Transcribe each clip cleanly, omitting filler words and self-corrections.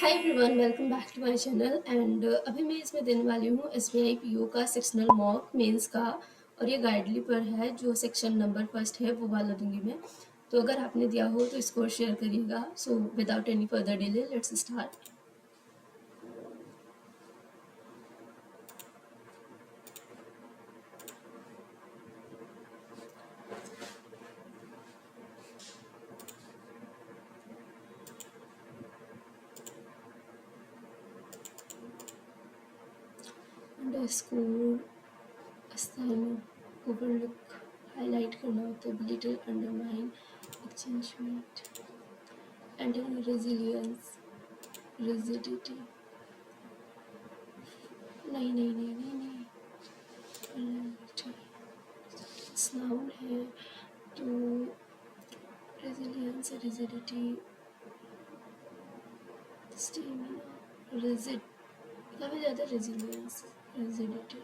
Hi everyone, welcome back to my channel. And अभी मैं इसमें देने वाली हूँ एसबीआई पीओ का सेक्शनल मॉक मेंस का। और ये गाइडली पर है, जो सेक्शन नंबर फर्स्ट है वो वाला दूंगी मैं। तो अगर आपने दिया हो तो इसको शेयर करिएगा। So without any further delay let's start. Underscore assignment overlook highlight करना होता है, बिलिटल अंडरमाइन एक्सचेंजमेंट एंड रेजिलियंस रिजिडिटी। नहीं नहीं नहीं नहीं नहीं नाउन है तो रेजिलियंस रिजिडिटी स्टेमिना रिजिड काफ़ी ज़्यादा resilience rigidity.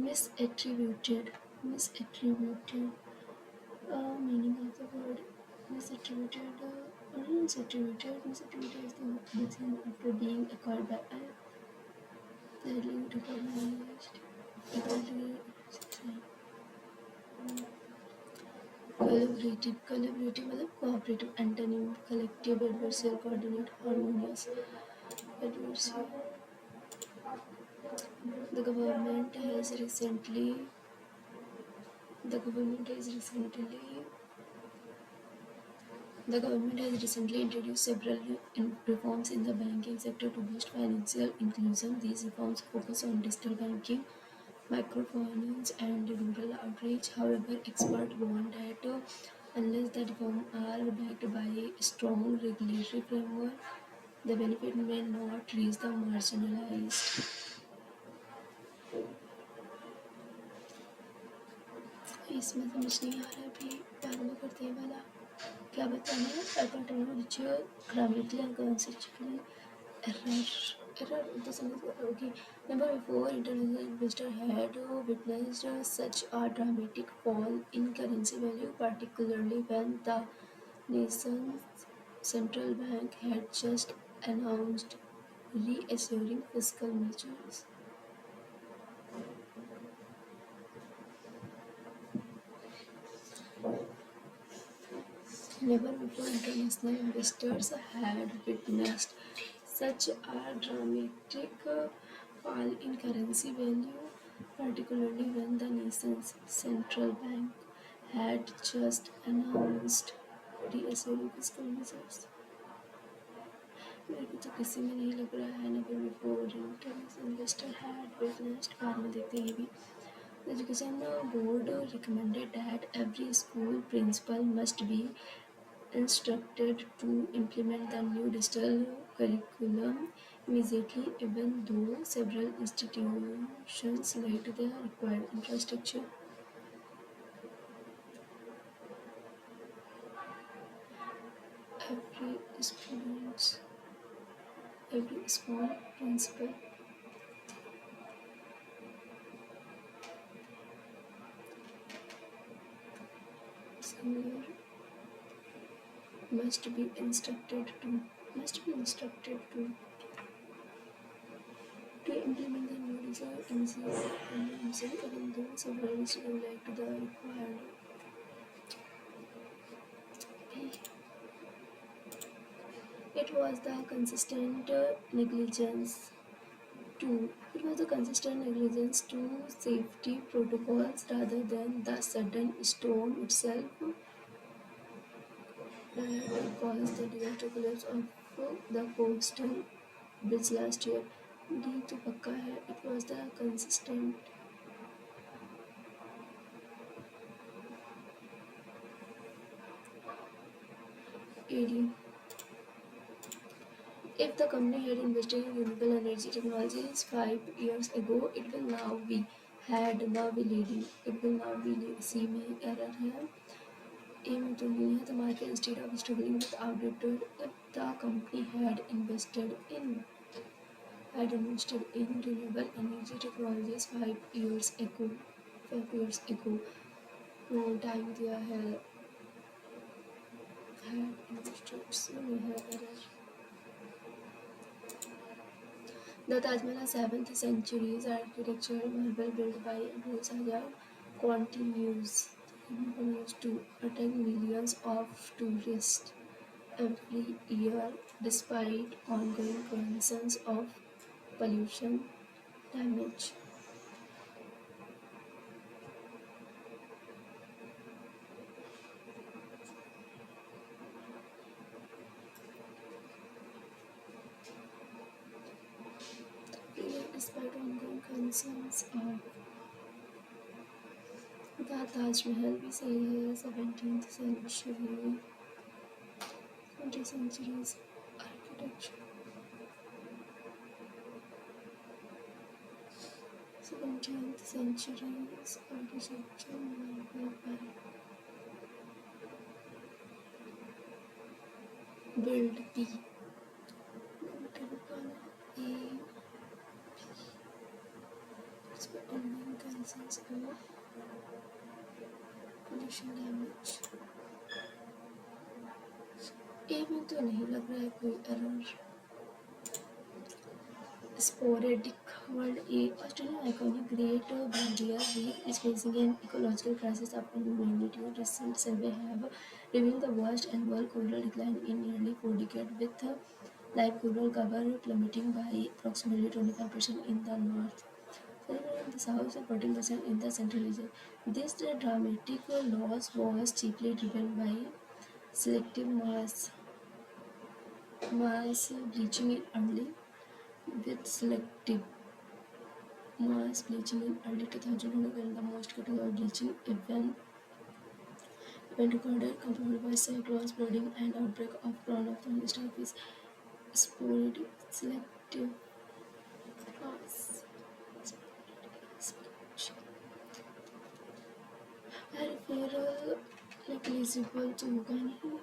Misattributed misattributed meaning of the word misattributed or misattributed is the thing after being acquired by early recognized collaborative मतलब cooperative antonym collective adversarial coordinate harmonious adversarial. The government has recently the government has recently The government has recently introduced several reforms in the banking sector to boost financial inclusion. These reforms focus on digital banking, microfinance, and rural outreach. However, experts warn that unless the reforms are backed by a strong regulatory framework, the benefit may not reach the marginalized. इसमें समझ नहीं आ रहा है, अभी बाद में करते हैं वाला क्या बताना है। Pattern which grammatically and conceptually error the sentence. Okay, number 4, international investor had witnessed such a dramatic fall in currency value, particularly when the nation's central bank had just announced reassuring fiscal measures. Never before international investors had witnessed such a dramatic fall in currency value, particularly when the nation's central bank had just announced reassuring fiscal measures. मेरे को तो किसी में नहीं लग रहा है। Never before international investor had witnessed, बाद में देखते हैं ये भी। The Education Board recommended that every school principal must be instructed to implement the new digital curriculum immediately, even though several institutions lacked the required infrastructure. Every school principal senior must be instructed to implement the new design immediately, even though several institutions lacked the required. It was the consistent negligence to safety protocols rather than the sudden storm itself that caused the disaster collapse of the coastal bridge last year. D तो पक्का है. It was the consistent AD. If the company had invested in renewable energy technologies 5 years ago, it will now be leading. It will now be leading. C में error है. A में तो नहीं है. The market instead of struggling with outdated, if the company had invested in renewable energy technologies 5 years ago. Time दिया है investors में है error. The Taj Mahal, 7th century's architectural marvel built by Abul Shah continues to attract millions of tourists every year despite ongoing concerns of pollution damage. Despite ongoing concerns of the Taj Mahal, we say 17th century, 20th century's architecture. 17th century's architecture marvel by build B. Ongoing concerns of pollution damage. ए में तो नहीं लग रहा है कोई error. Sporadic World A. Australian iconic Great Barrier Reef is facing an ecological crisis after humanity. Recent survey have revealed the worst annual coral decline in nearly 4 decades, with live coral cover plummeting by approximately 25% in the north, in the south, and 14% in the central region. This dramatic loss was chiefly driven by selective mass bleaching in early with selective mass bleaching in early 2000 when the most critical bleaching event recorded, controlled by cyclones, flooding, and outbreak of crown of thorny starfish. Sporadic selective mass peripheral negligible to होगा नहीं.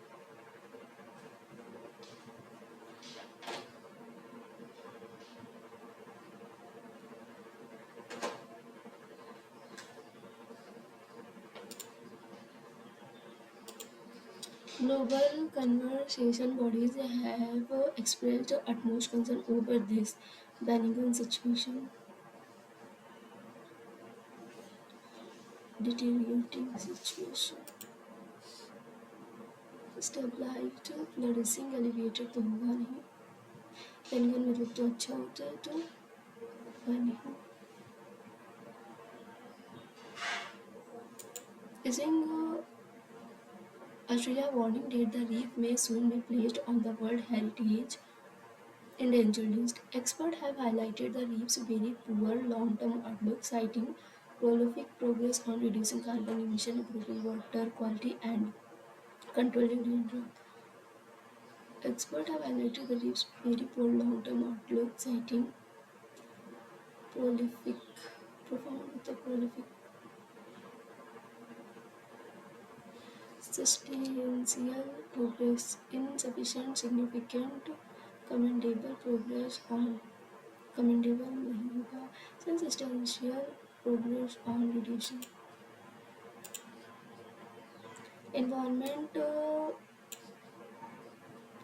Global conservation bodies have expressed utmost concern over this banning situation. Deteriorating situation. Stabilized flourishing elevated तो होगा नहीं. Penguin मतलब तो अच्छा होता है तो होगा नहीं. Ising Australia warning that the reef may soon be placed on the World Heritage endangered list. Experts have highlighted the reef's very poor long-term outlook, citing prolific progress on reducing carbon emission, improving water quality, and controlling rainfall. Experts have highlighted the reef's very poor long-term outlook, citing prolific, prolific, substantial progress, insufficient, significant, commendable progress on commendable नहीं होगा, substantial progress on reducing. Environment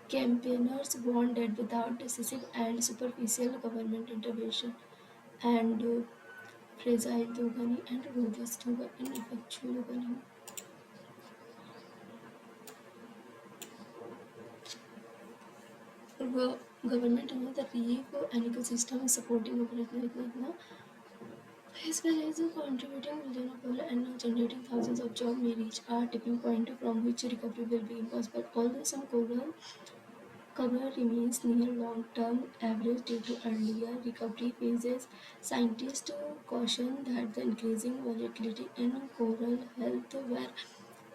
campaigners warned that without decisive and superficial government intervention and fragile होगा नहीं and robust होगा, ineffectual होगा नहीं. Government and the reef and ecosystem is supporting operational as well as contributing billion of dollars and generating thousands of jobs may reach a tipping point from which recovery will be impossible. Although some coral cover remains near long-term average due to earlier recovery phases, scientists caution that the increasing volatility in coral health where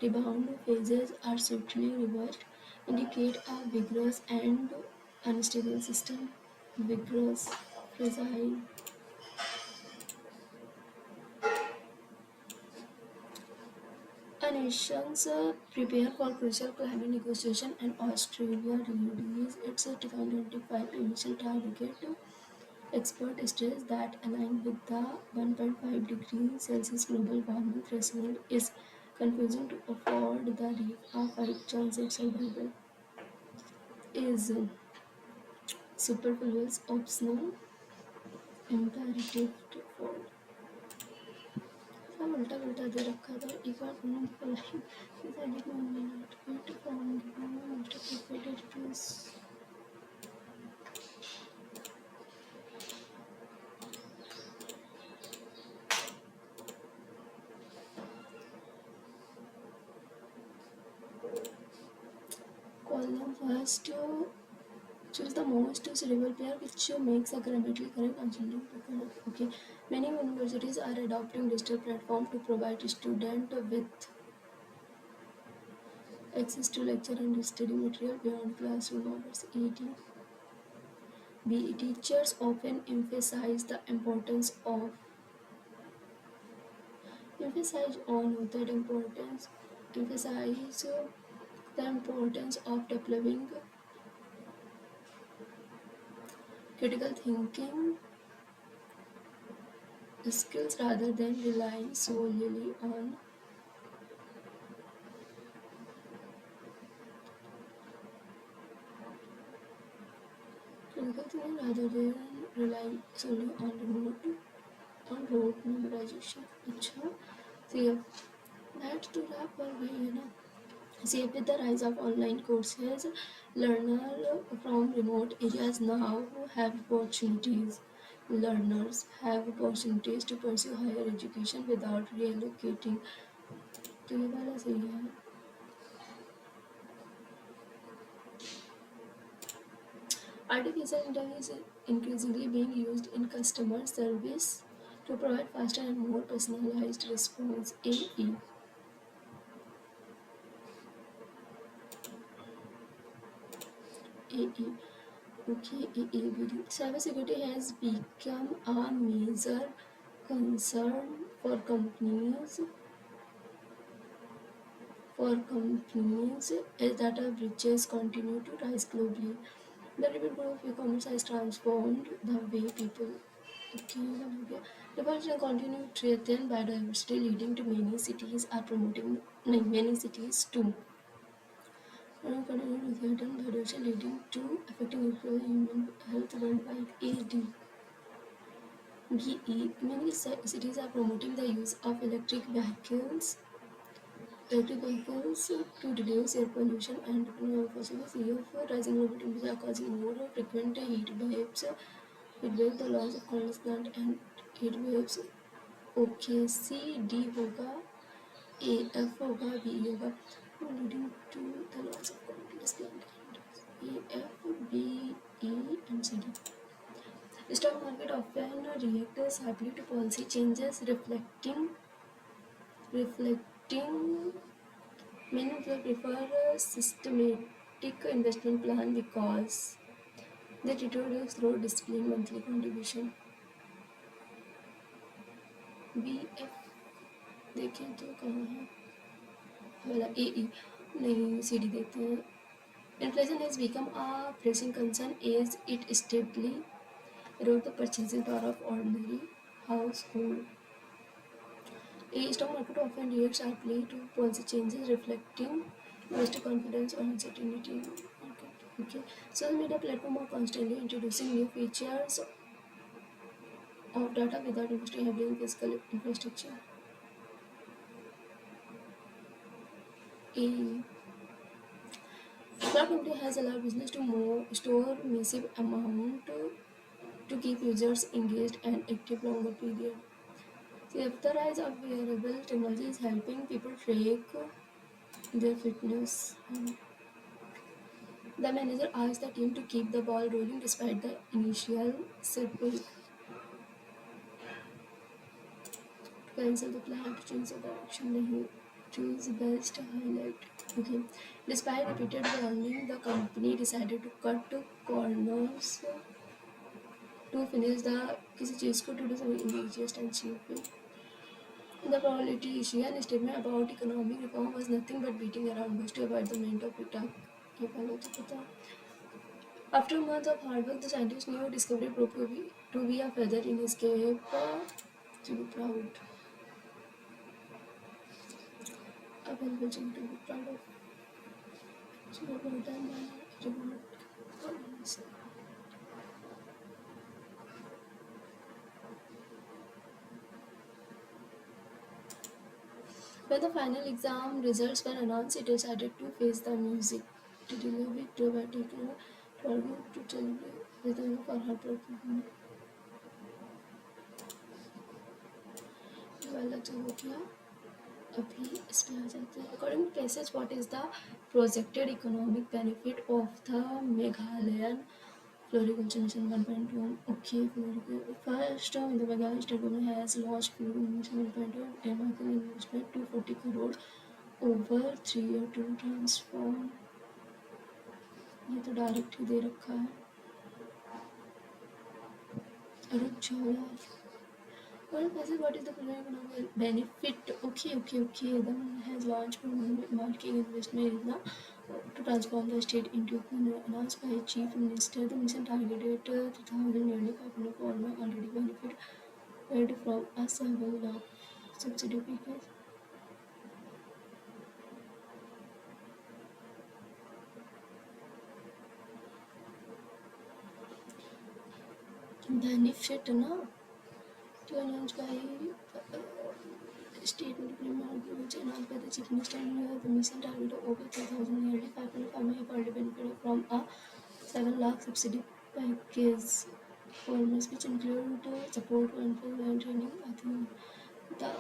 rebound phases are swiftly reversed indicate a vigorous and unstable system. Vigorous, fragile. Nations prepare for crucial climate negotiation and Australia released its 2025 emission target. Experts stress that aligned with the 1.5 degrees Celsius global warming threshold is confusing to afford the reef. A fight chance of survival is superfluous, optional, imperative to afford. सब उल्टा पुल्टा दे रखा था एक बार उन्होंने फलाई decided no may not wait from the most appropriate it is column first choose the most suitable pair which makes a grammatically correct answer. Okay, many universities are adopting digital platform to provide student with access to lecture and study material beyond classroom hours. B. Teachers often emphasize the emphasize on that importance emphasize the importance of developing critical thinking skills rather than relying solely on rote memorization. अच्छा see that तो रहा पर वही है ना. See, with the rise of online courses, learners from remote areas now have opportunities. Learners have opportunities to pursue higher education without relocating. तो ये वाला सही है. Artificial intelligence is increasingly being used in customer service to provide faster and more personalized response. AE. AE. Okay, cybersecurity has become a major concern for companies as data breaches continue to rise globally. The rapid growth of e-commerce has transformed the way people development continue to threaten biodiversity, leading to many cities are promoting many cities too. Continue to threaten biodiversity, leading to affecting human health worldwide. AD. BE. Many cities are promoting the use of electric vehicles to reduce air pollution and fossil fuels. Rising global temperatures are causing more frequent heat waves. The loss of countless plant and heat waves. Okay, C D होगा, A F होगा, B होगा, leading to the loss of countless plant. A F B E and C D. The stock market often reacts sharply to policy changes, reflecting many people prefer a systematic investment plan because they introduce through disciplined monthly contribution. BF देखें तो कहाँ है वाला AE नहीं CD देखते हैं. Inflation has become a pressing concern as it steadily erodes the purchasing power of ordinary household. A stock market often reacts sharply to policy changes, reflecting investor confidence or uncertainty in the market. Okay. Social media platforms are constantly introducing new features of data without investing heavily in physical infrastructure. A cloud computing has allowed business to store massive amount to keep users engaged and active longer period. The rise of wearable technology is helping people track their fitness. The manager asked the team to keep the ball rolling despite the initial setback. To cancel the plan, to change the direction, choose best highlight. Okay. Despite repeated warning, the company decided to cut corners to finish the किसी चीज़ को to do something in the easiest and cheap way. The politician statement about economic reform was nothing but beating around bush to avoid the main topic. ये पहले तो पता. After months of hard work, the scientist's new discovery proved to be a feather in his cap. To be proud. agriculture to be proud of. So about that, remote audience. When the final exam results were announced, it decided to face the music to deliver it dramatic to celebrate with for her performance. वाला जो हो गया अभी इस पे आ जाते हैं. According to cases, what is the projected economic benefit of the Meghalayan Floriculture Mission 1.2? Okay, first the Meghalaya state government has launched Floriculture Mission 1.2 and market investment 240 crore over 3 year to transform. ये तो direct ही दे रखा है. रुक जाओ यार. Well, Basil, what is the economic benefit? Okay. The one has launched marking investment now to transform the state into announced by Chief Minister. The mission targeted 3,000 nearly 500 farmers already benefited from a 7 lakh subsidy package. Benefit ना to announce by state implement which announced by the chief minister and the mission target of over 3,000 nearly 500 farmers have already benefited from a 7 lakh subsidy package farmers which include support for and training. I think the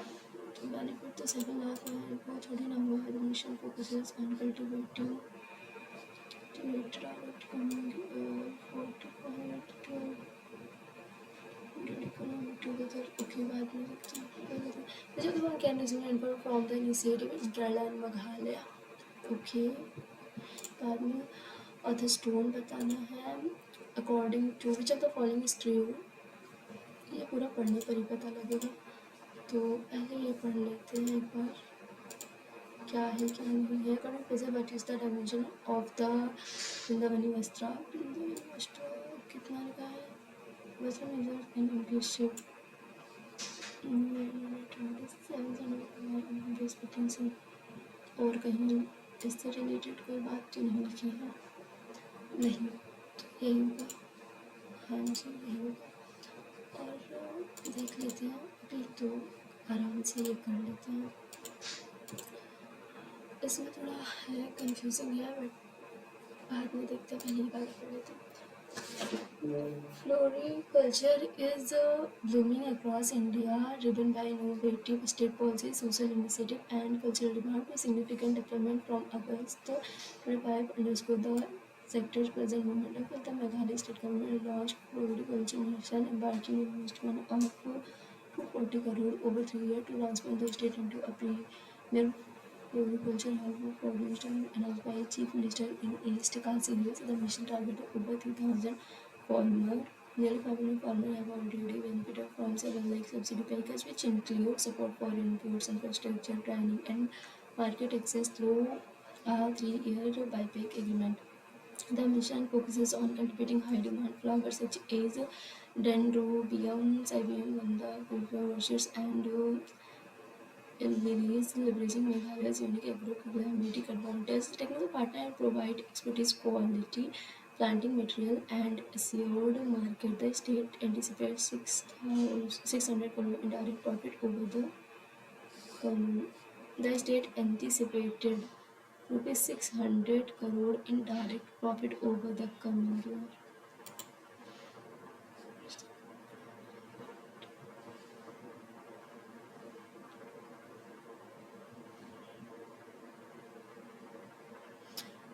benefit the 7 lakh for 30 number the mission focuses on cultivating direct fortified economic together. Okay, बाद में देखते हैं. The other one can resume input from the initiative in Kerala and Meghalaya. Okay, बाद में other stone बताना है. According to which of the following is true? ये पूरा पढ़ने पर ही पता लगेगा. तो पहले ये पढ़ लेते हैं एक बार क्या है क्या नहीं है. According to what is the dimension of the Vrindavani वस्त्र कितना लिखा है. वस्त्र measures in English और कहीं इससे रिलेटेड कोई बात तो नहीं लिखी है. नहीं, यही होगा. हाँ जी, यही होगा. और देख लेते हैं अभी तो आराम से ये कर लेते हैं. इसमें थोड़ा है कंफ्यूजिंग है बट बाद में देखते हैं. पहली बार कर लेते हैं. Floriculture is blooming across India, driven by innovative state policies, social initiative, and cultural demand. A significant development from August 25 underscore the sector's present momentum. The Meghalaya state government launched Floriculture Mission, embarking investment of 240 crore over 3 years to transform the state into a premier floriculture hub produced and announced by Chief Minister in East Kaise. The mission targeted over 3,000 farmers. Nearly 500 farmers have already benefited from 7 lakh subsidy package, which include support for inputs, infrastructure, training, and market access through a 3-year buyback agreement. The mission focuses on cultivating high-demand flowers such as dendrobium, Siberian Vanda, orchids, and lilies, leveraging Meghalaya's unique agro-climatic advantage. The technical partner provide expertise, quality planting material, and assured market. The state anticipates 600 crore in direct profit over the state anticipated rupees 600 crore in direct profit over the coming year.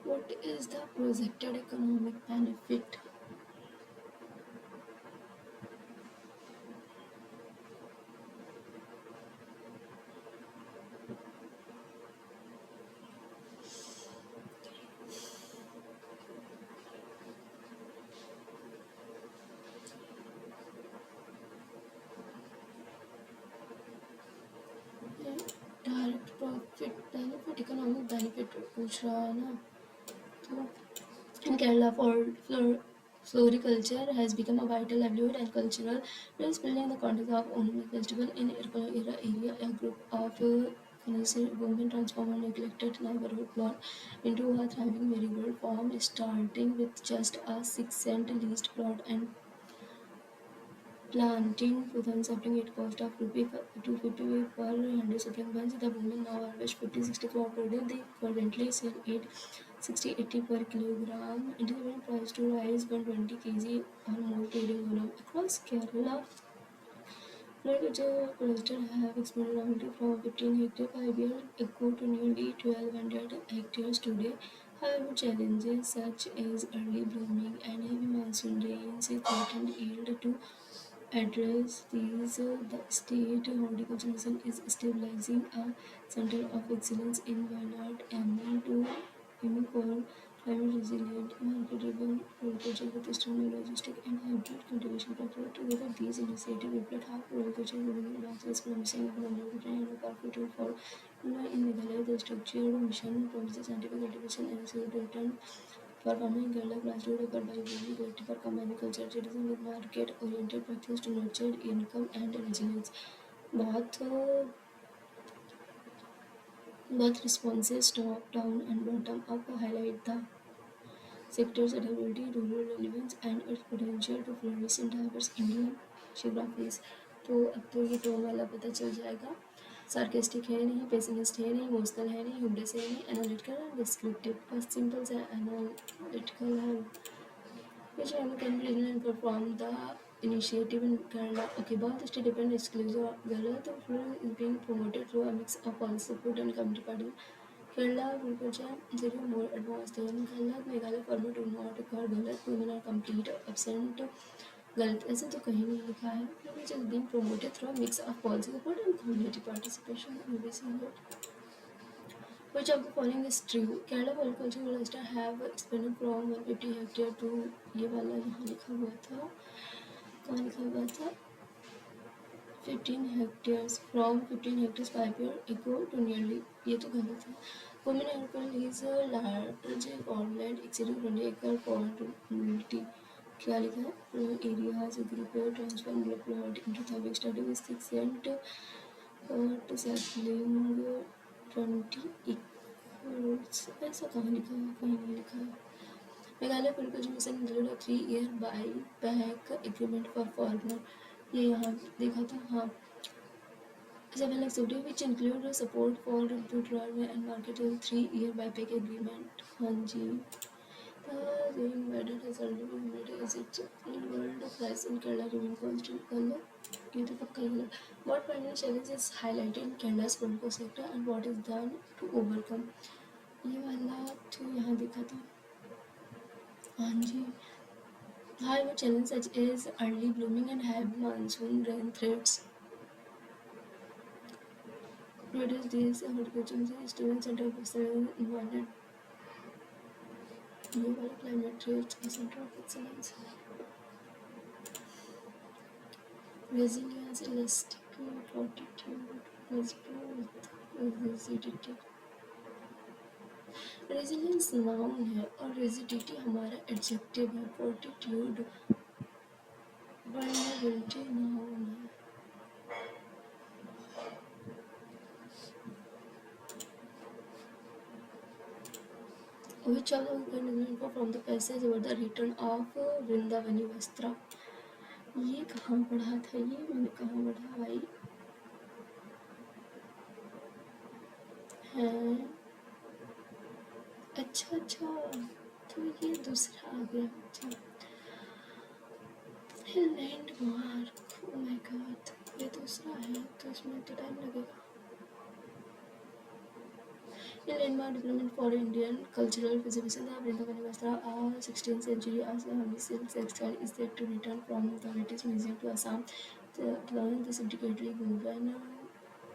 What is the projected economic benefit? Direct profit benefit economic benefit पूछ रहा है ना. तो in Kerala, floriculture has become a vital livelihood and cultural building in the context of Onam festival in area. A group of women transform a neglected neighborhood plot into a thriving marigold farm, starting with just a 6 cent leased plot and planting to them supplying it cost of rupee 250 per 100 supplying bunch. The women now harvest 50-60 crop per day. They currently sell it 60-80 per kilogram. Intermittent price to rise 120 kg or more during Onam. Across Kerala, floriculture cluster have expanded rapidly from 15 hectares 5 years ago to nearly 1200 hectares today. However, challenges such as early blooming and heavy monsoon rains threatened yield to address these. The state horticulture mission is stabilizing a center of excellence in Wayanad, aiming for climate resilient, market-driven horticulture with strong logistic and hybrid cultivation practices. Together, these initiatives reflect how horticulture is moving advances promising economic and a powerful tool for in Meghalaya. The structured mission promises scientific cultivation and research return for farming in Kerala, grassroots effort by women collective for combining culture, citizen with market-oriented practice to nurture income and resilience. Both, uh, both responses, top down and bottom up, highlight the sector's adaptability, rural relevance, and its potential to flourish in diverse Indian geographies. तो अब तो ये tone वाला पता चल जाएगा. Sarcastic है नहीं, पेसिमिस्ट है नहीं, इमोशनल है नहीं, ह्यूमरस है नहीं, एनालिटिकल एंड डिस्क्रिप्टिव. बस सिंपल सा एनालिटिकल है, which one can be and perform the initiative in Kerala. Okay, both the state depend exclusively on Kerala. The flow is being promoted through a mix of policy support and community party. Kerala agriculture is little more advanced than Kerala. Meghalaya farmer do not require Galat. Women are complete absent. गलत ऐसे तो कहीं नहीं लिखा है, which is being promoted through a mix of policy support and community participation. Which of the following is true? Kerala agriculture cluster have expanded from 150 hectare to ये वाला यहाँ लिखा हुआ था, कहाँ लिखा हुआ था 15 hectares from 15 hectares 5 years ago to nearly, ये तो गलत है. Women agriculture is a large farmland exceeding 20 acre for multi, क्या लिखा है area has a group transform the plot into the starting with 6 cent to sapling 20 acres. ऐसा कहाँ लिखा है, कहीं नहीं लिखा है. Meghalaya agriculture mission include a 3-year buyback agreement for farmer. ये यहाँ देखा था, हाँ. Seven activities which include support for input and market 3-year buyback agreement. हाँ जी. The invited has already been made as its world price in Kerala remain constant. Color. ये तो पक्का ही गलत. What primary challenge is highlighted in Kerala's political sector and what is done to overcome? ये वाला तो यहाँ देखा था. हाँ जी. However, challenges such as early blooming and heavy monsoon rain threats reduce these horticulture students center of excellence environment. ये वाला climate threats a center of excellence. Resilience, elasticity, fortitude, rigidity. Resilience noun है और rigidity हमारा adjective है. Fortitude vulnerability noun है. Which of the can info from the passage over the return of Vrindavani Vastra? ये कहाँ पढ़ा था, ये मैंने कहाँ पढ़ा भाई है. अच्छा अच्छा, तो ये दूसरा आ गया. अच्छा, लैंडमार्क. ओ माय गॉड, ये दूसरा है तो इसमें तो टाइम लगेगा. In landmark development for Indian cultural preservation, the Vrindavani Vastra, a 16th century Assami silk textile, is said to return from the British Museum to Assam. This intricately woven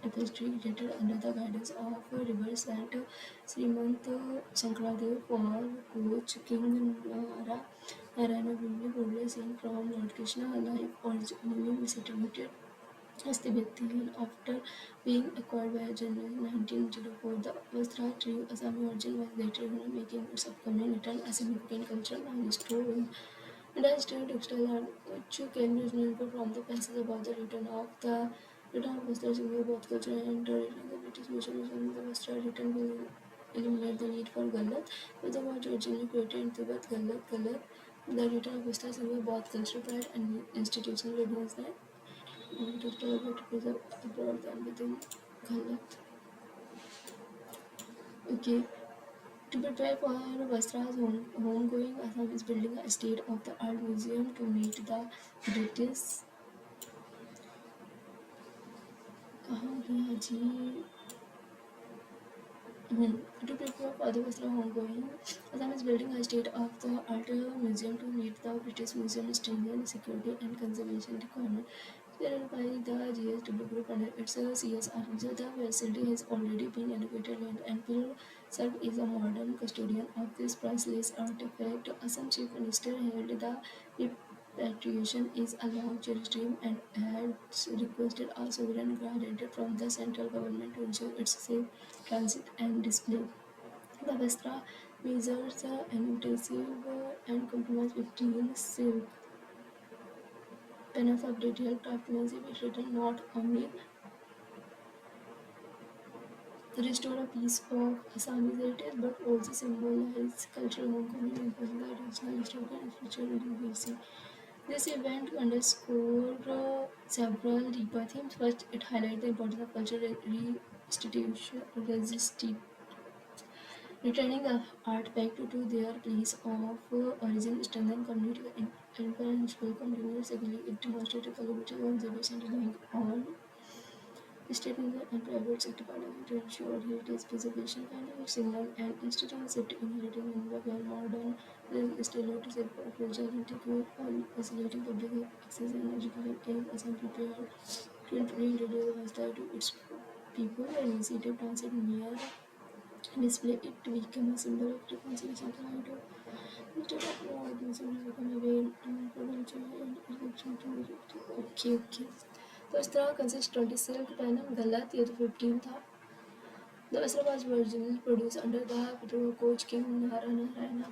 tapestry created under the guidance of river saint Srimant Shankaradev for coach King Narayana briefly probably seen from Lord Krishna life originally misattributed as Tibetan after being acquired by a general in 1904. The Vastra tree Assami origin was later making its upcoming return a significant cultural milestone. Industrial textile art which came originally from the passage about the return of the Return of Vastras in both culture and tradition. The British mission on the Vastra return will eliminate the need for Galat. But the word originally created in Tibet, Galat. The return of Vastras in both cultural pride and institutional readiness that to store better preserve abroad than within Galat. Okay. To prepare for Vastra's homegoing, Assam is building a state-of-the-art museum to meet the British. कहाँ गया जी? To prepare for the Vastra homegoing, Assam is building a state-of-the-art museum to meet the British Museum stringent security and conservation requirements carried by the GSW Group under its CSR. The facility has already been allocated land and will serve as a modern custodian of this priceless artifact. Assam Chief Minister held the repatriation is a long-cherished dream and has requested a sovereign guarantee from the central government to ensure its safe transit and display. The Vestra measures annotative and compromise 15 silk panels of detailed craftsmanship. It written not only restore a piece of Assamese heritage but also symbolize cultural homecoming and the regional historical and spiritual legacy. This event underscored several deeper themes. First, it highlighted the importance of cultural restitution, returning the artifact to their place of origin, strengthened community influential continues. Secondly, it demonstrated collaborative conservation relying on state and private sector partnership to ensure heritage preservation, finding its signal and institutional safety inheriting in the modern state to save culture and take while facilitating public access and education aid as prepared to introduce the Vasta to its people and initiative transit near display it to become a symbol of reconciliation pride instead of war museum become a way provincial and election to okay. तो इस तरह consist 20 silk panel गलत ये तो 15 था. The vessel was originally produced under the coach King Narayana.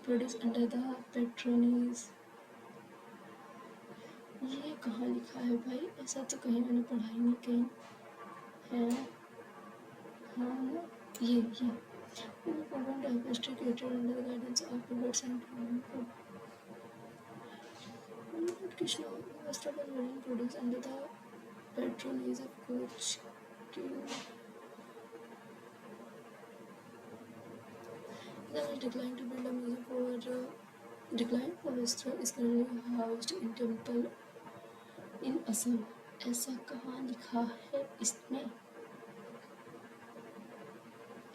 Produced under the patronage. ये कहाँ लिखा है भाई? ऐसा तो कहीं मैंने पढ़ा ही नहीं कहीं है. हाँ ये program tapestry created under the guidance of Roberts and Krishna Vesta was originally produced under the patronage of coach King. Then it declined to build a museum for decline. The Vesta is currently housed in temple in Assam. ऐसा कहाँ लिखा है इसमें?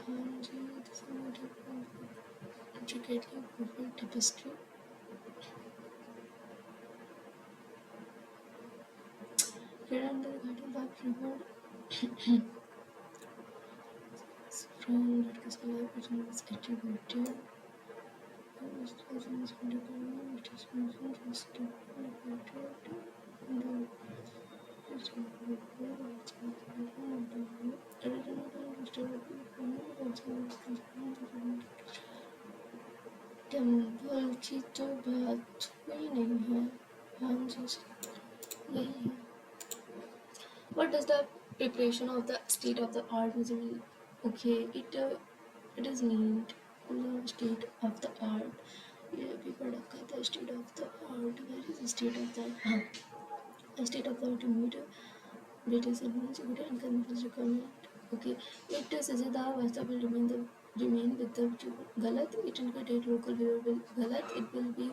हाँ जी, this is not intricately woven tapestry. Created under the guidance of Robert from SBI PO was attributed. It was independent. It is mentioned as located in the temple की तो बात हुई नहीं है. हाँ जी यही है. What does the preparation of the state of the art museum? Okay, it is named the state of the art. ये भी पढ़ा था the state of the art. Where is the state of the art? The state of the art to meet British security and conservation requirement. Okay, it says the Vasta will remain with the Galat. It indicates local viewer will Galat. It will be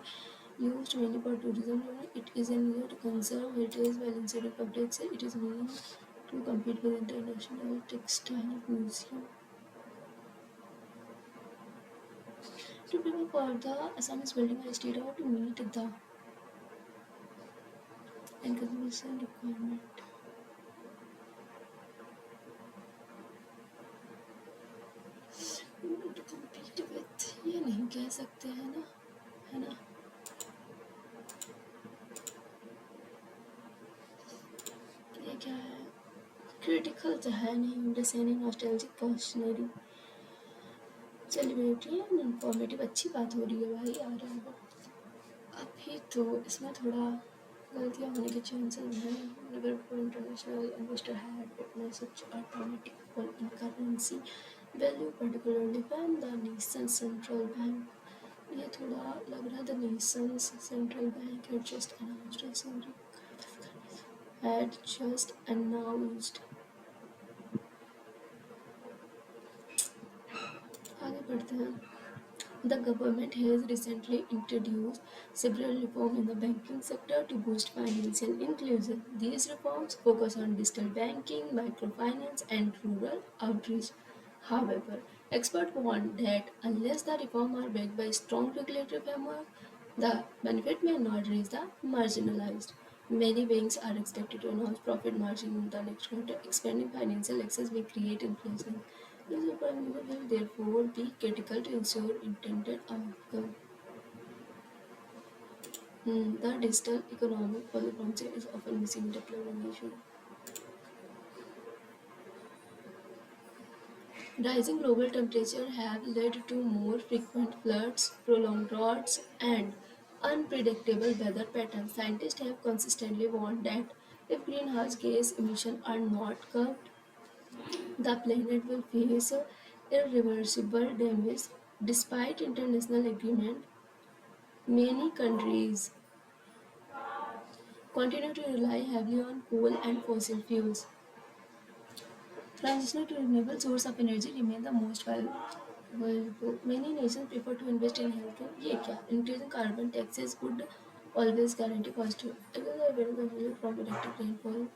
used mainly for tourism. It is a near to conserve heritage while inside public. It is meant to compete with international textile museum. To prepare for the Assam is building a state art to meet the and conservation requirement. To compete with ये नहीं कह सकते हैं ना, है ना. ये क्या है? क्रिटिकल तो है नहीं, discerning nostalgic cautionary celebrity and informative. अच्छी बात हो रही है भाई. आ रहा है अभी तो इसमें थोड़ा गलतियाँ होने के चांसेस हैं. Never before international investor had witnessed such a dramatic fall in currency value, particularly when the nation's central bank. ये थोड़ा लग रहा है the nation's central bank had just announced. आगे बढ़ते हैं. The government has recently introduced several reforms in the banking sector to boost financial inclusion. These reforms focus on digital banking, microfinance, and rural outreach. However, experts warn that unless the reforms are backed by strong regulatory framework, the benefit may not reach the marginalized. Many banks are expected to announce profit margin in the next quarter. Expanding financial access may create inflation. This reform will therefore be critical to ensure intended outcome. The digital economic polypharmacy is often missing implementation. Rising global temperatures have led to more frequent floods, prolonged droughts, and unpredictable weather patterns. Scientists have consistently warned that if greenhouse gas emissions are not curbed, the planet will face irreversible damage. Despite international agreement, many countries continue to rely heavily on coal and fossil fuels. Transition to renewable source of energy remain the most valuable. Many nations prefer to invest in healthcare. ये क्या? Increasing carbon taxes would always guarantee positive from electric rainfall.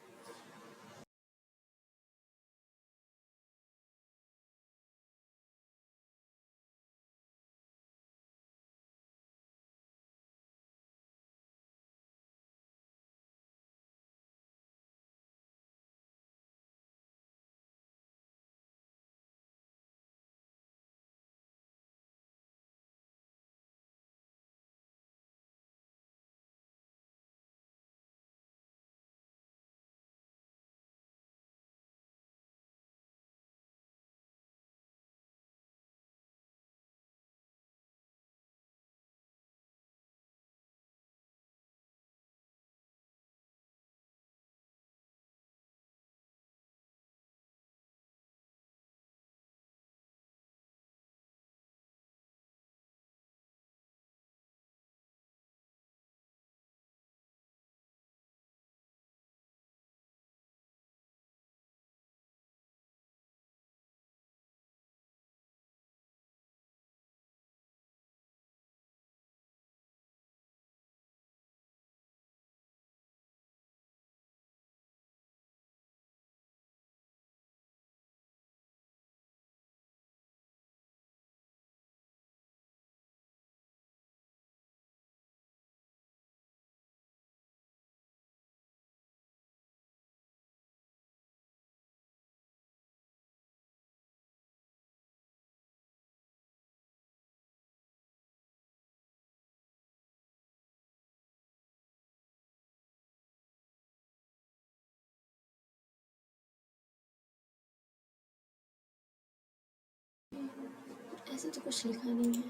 ऐसे तो कुछ लिखा नहीं है.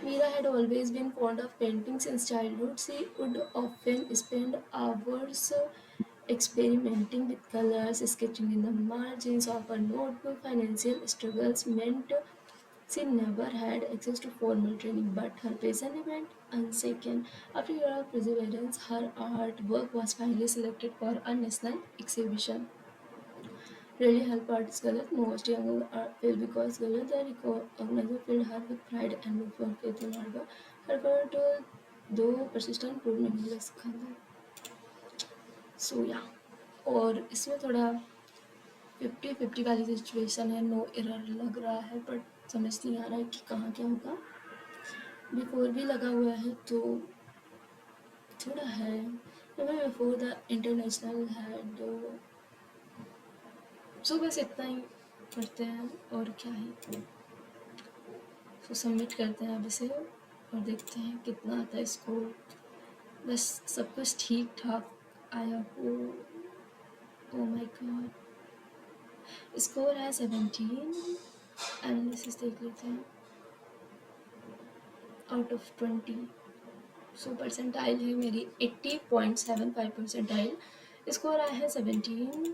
Mira had always been fond of painting since childhood. She would often spend hours experimenting with colors, sketching in the margins of her notebook. Financial struggles meant she never had access to formal training, but her passion remained unshaken. After a year of perseverance, her artwork was finally selected for a national exhibition. Really helped artist Galat most young feel because Galat the organizer filled her with pride and looked for faith in her work. Her effort, though persistent, proved meaningless. So yeah, और इसमें थोड़ा 50-50 वाली situation है. No error लग रहा है but समझ नहीं आ रहा है कि कहाँ क्या होगा. बिफोर भी लगा हुआ है तो थोड़ा है. Before the international had. So बस इतना ही करते हैं और क्या है. तो सबमिट करते हैं अब इसे और देखते हैं कितना आता है स्कोर. बस सब कुछ ठीक ठाक आया हो. ओ माय गॉड, स्कोर है 17. एनालिसिस देख लेते हैं आउट ऑफ 20. सो परसेंटाइल है मेरी 80.75 परसेंटाइल। स्कोर आया है 17।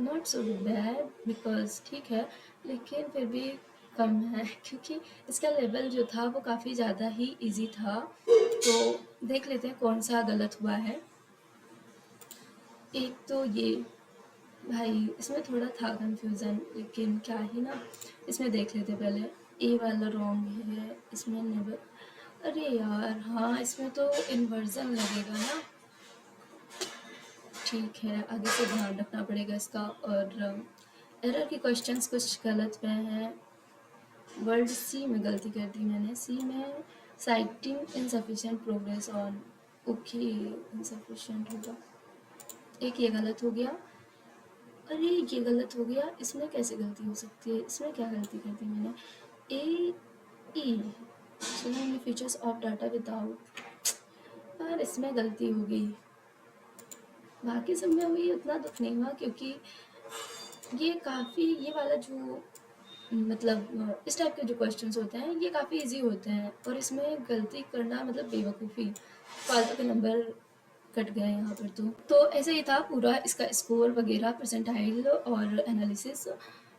नॉट सो बैड बिकॉज ठीक है, लेकिन फिर भी कम है क्योंकि इसका लेवल जो था वो काफ़ी ज़्यादा ही इजी था। तो देख लेते हैं कौन सा गलत हुआ है। एक तो ये भाई इसमें थोड़ा था कंफ्यूज़न, लेकिन क्या ही ना, इसमें देख लेते पहले। ए वाला रॉन्ग है, इसमें नेवर, अरे यार हाँ इसमें तो इन्वर्जन लगेगा ना। ठीक है, आगे से ध्यान रखना पड़ेगा इसका। और एरर के क्वेश्चंस कुछ गलत में हैं। वर्ड सी में गलती कर दी मैंने, सी में citing insufficient progress on, okay insufficient होगा। एक ये गलत हो गया, अरे ये गलत हो गया, इसमें कैसे गलती हो सकती है, इसमें क्या गलती कर दी मैंने। A E showing features of data without, यार इसमें गलती हो गई। बाकी सब में हुई उतना दुख नहीं हुआ, क्योंकि ये काफ़ी, ये वाला जो मतलब इस टाइप के जो क्वेश्चंस होते हैं ये काफ़ी इजी होते हैं, और इसमें गलती करना मतलब बेवकूफ़ी, फालतू के नंबर कट गए यहाँ पर। तो ऐसे ही था पूरा इसका स्कोर वगैरह, परसेंटाइल और एनालिसिस।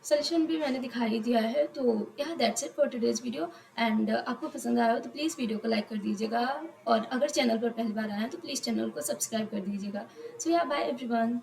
सजेशन भी मैंने दिखाई दिया है। तो या that's it for today's video. And आपको पसंद आया हो तो प्लीज़ वीडियो को लाइक कर दीजिएगा, और अगर चैनल पर पहली बार आए हैं तो प्लीज़ चैनल को सब्सक्राइब कर दीजिएगा। सो या बाय एवरीवन।